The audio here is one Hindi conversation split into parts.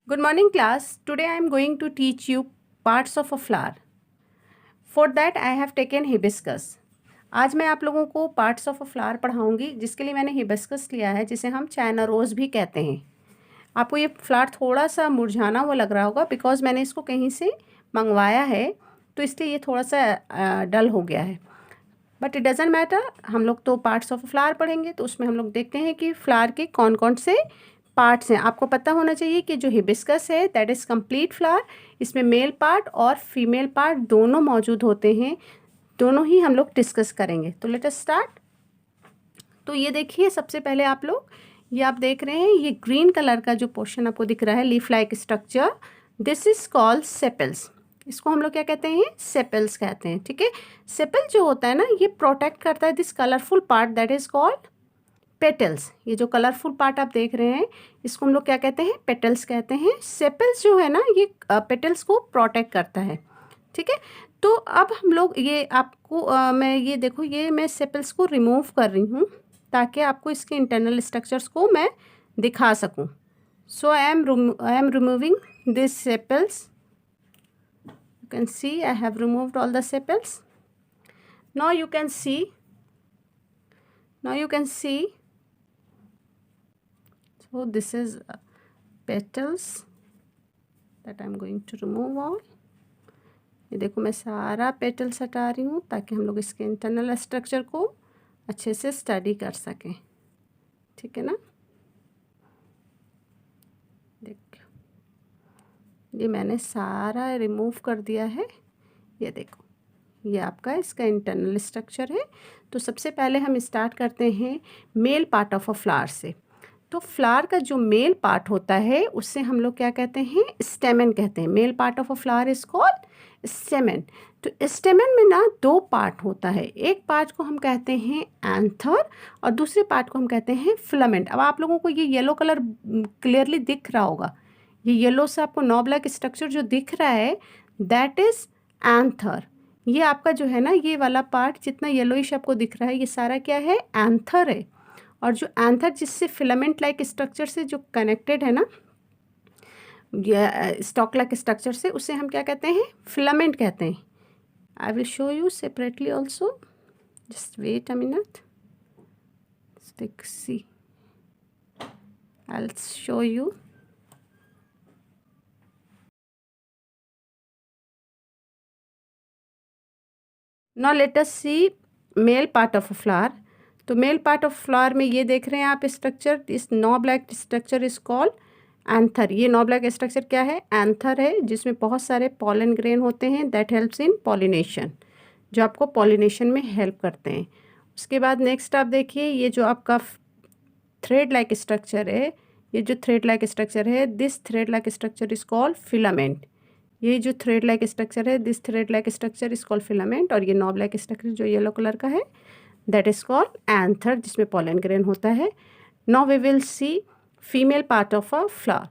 Good morning class. Today I am going to teach you parts of a flower. For that I have taken hibiscus. आज मैं आप लोगों को पार्ट्स ऑफ अ फ्लावर पढ़ाऊंगी, जिसके लिए मैंने हिबिस्कस लिया है, जिसे हम चाइना रोज़ भी कहते हैं। आपको ये फ्लावर थोड़ा सा मुरझाना हुआ लग रहा होगा, बिकॉज मैंने इसको कहीं से मंगवाया है, तो इसलिए ये थोड़ा सा डल हो गया है। बट इट डजेंट मैटर, हम लोग तो पार्ट्स ऑफ फ्लावर पढ़ेंगे, तो उसमें हम लोग देखते हैं कि फ्लावर के कौन कौन से पार्ट्स हैं। आपको पता होना चाहिए कि जो हिबिस्कस है दैट इज़ कंप्लीट फ्लावर, इसमें मेल पार्ट और फीमेल पार्ट दोनों मौजूद होते हैं। दोनों ही हम लोग डिस्कस करेंगे। तो लेट अस स्टार्ट। तो ये देखिए, सबसे पहले आप लोग ये आप देख रहे हैं, ये ग्रीन कलर का जो पोर्शन आपको दिख रहा है, leaf like structure, this is called sepals. इसको हम लोग क्या कहते हैं? सेपल्स कहते हैं। ठीक है, सेपल जो होता है ना, ये प्रोटेक्ट करता है this colourful part that is called petals. ये जो कलरफुल पार्ट आप देख रहे हैं, इसको हम लोग क्या कहते हैं? पेटल्स कहते हैं। सेपल्स जो है ना, ये पेटल्स को प्रोटेक्ट करता है। ठीक है, तो अब हम लोग ये आपको मैं ये देखो, ये मैं सेपल्स को रिमूव कर रही हूँ ताकि आपको इसके इंटरनल स्ट्रक्चर्स को मैं दिखा सकूँ। So I am removing this sepals. You can see I have removed all the sepals. Now you can see, so this is petals that I am going to remove all. ये देखो, मैं सारा पेटल्स हटा रही हूँ ताकि हम लोग इसके इंटरनल स्ट्रक्चर को अच्छे से स्टडी कर सकें। ठीक है ना, देखो ये मैंने सारा रिमूव कर दिया है। ये देखो, ये आपका इसका इंटरनल स्ट्रक्चर है। तो सबसे पहले हम स्टार्ट करते हैं mail part of a flower से। तो फ्लावर का जो मेल पार्ट होता है उससे हम लोग क्या कहते हैं? स्टेमन कहते हैं। Mail part of a flower is called स्टेमन। तो स्टेमन में ना दो पार्ट होता है। एक पार्ट को हम कहते हैं एंथर और दूसरे पार्ट को हम कहते हैं फिलामेंट। अब आप लोगों को ये येलो कलर क्लियरली दिख रहा होगा। ये येलो से आपको नॉबलैक स्ट्रक्चर जो दिख रहा है दैट इज एंथर। ये आपका जो है ना, ये वाला पार्ट जितना येलोइश आपको दिख रहा है, ये सारा क्या है? एंथर है। और जो एंथर जिससे फिलामेंट लाइक स्ट्रक्चर से जो कनेक्टेड है ना, ये स्टॉक लाइक स्ट्रक्चर से, उसे हम क्या कहते हैं? फिलामेंट कहते हैं। I will show you separately also, just wait a minute, see I will show you. Now let us see male part of a flower. तो मेल पार्ट ऑफ फ्लावर में ये देख रहे हैं आप स्ट्रक्चर, इस knob like structure is called anther. ये नॉ ब्लैक स्ट्रक्चर क्या है? एंथर है, जिसमें बहुत सारे पॉलन ग्रेन होते हैं दैट हेल्प्स इन पॉलिनेशन, जो आपको पॉलिनेशन में हेल्प करते हैं। उसके बाद नेक्स्ट आप देखिए, ये जो आपका थ्रेड लाइक स्ट्रक्चर है, ये जो थ्रेड लाइक स्ट्रक्चर है, this thread like structure is called filament. ये जो थ्रेड लाइक स्ट्रक्चर है, this thread like structure is called filament. और ये नॉब लाइक स्ट्रक्चर जो येलो कलर का है दैट इज कॉल्ड एंथर, जिसमें पॉलन ग्रेन होता है। Now we will see female part of a flower.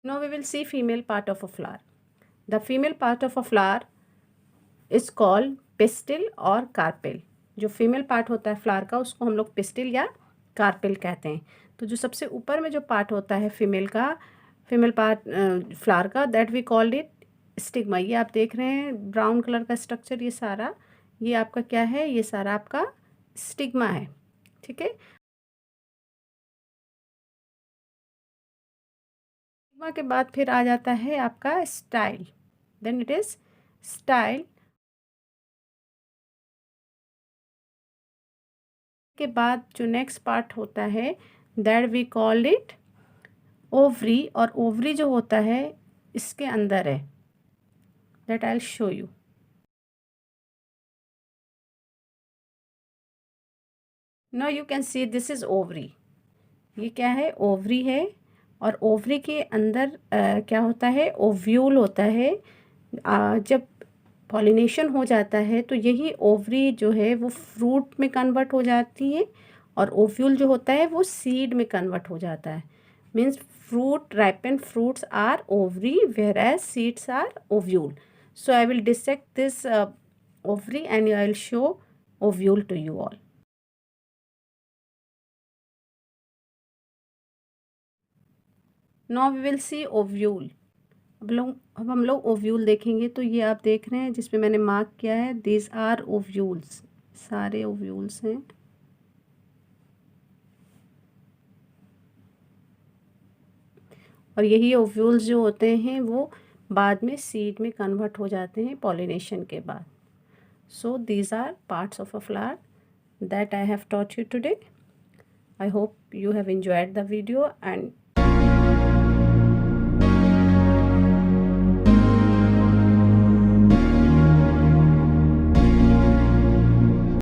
Now we will see female part of a flower. The female part of a flower is called pistil और कार्पेल। जो फीमेल पार्ट होता है फ्लावर का, उसको हम लोग पिस्टिल या कार्पेल कहते हैं। तो जो सबसे ऊपर में जो पार्ट होता है फीमेल पार्ट फ्लावर का, that we called it stigma. ये आप देख रहे हैं ब्राउन कलर का स्ट्रक्चर, ये सारा ये आपका क्या है? ये सारा आपका स्टिग्मा है। ठीक है, स्टिग्मा के बाद फिर आ जाता है आपका style, then it is style. के बाद जो नेक्स्ट पार्ट होता है that we called it ovary. और ओवरी जो होता है इसके अंदर है, that I will show you. Now you can see this is ovary. ये क्या है? ओवरी है। और ओवरी के अंदर क्या होता है? ओव्यूल होता है। जब पॉलिनेशन हो जाता है तो यही ओवरी जो है वो फ्रूट में कन्वर्ट हो जाती है, और ओव्यूल जो होता है वो सीड में कन्वर्ट हो जाता है। Means fruit ripened fruits are ovary whereas seeds are ovule. So I will dissect this ovary and I will show ovule to you all. Now we will see ovule. अब हम लोग ओव्यूल देखेंगे। तो ये आप देख रहे हैं जिसपे मैंने मार्क किया है, दीज आर ओव्यूल्स, सारे ओव्यूल्स हैं। और यही ओव्यूल्स जो होते हैं वो बाद में सीड में कन्वर्ट हो जाते हैं पॉलिनेशन के बाद। So these are parts of a flower that I have taught you today. I hope you have enjoyed the video and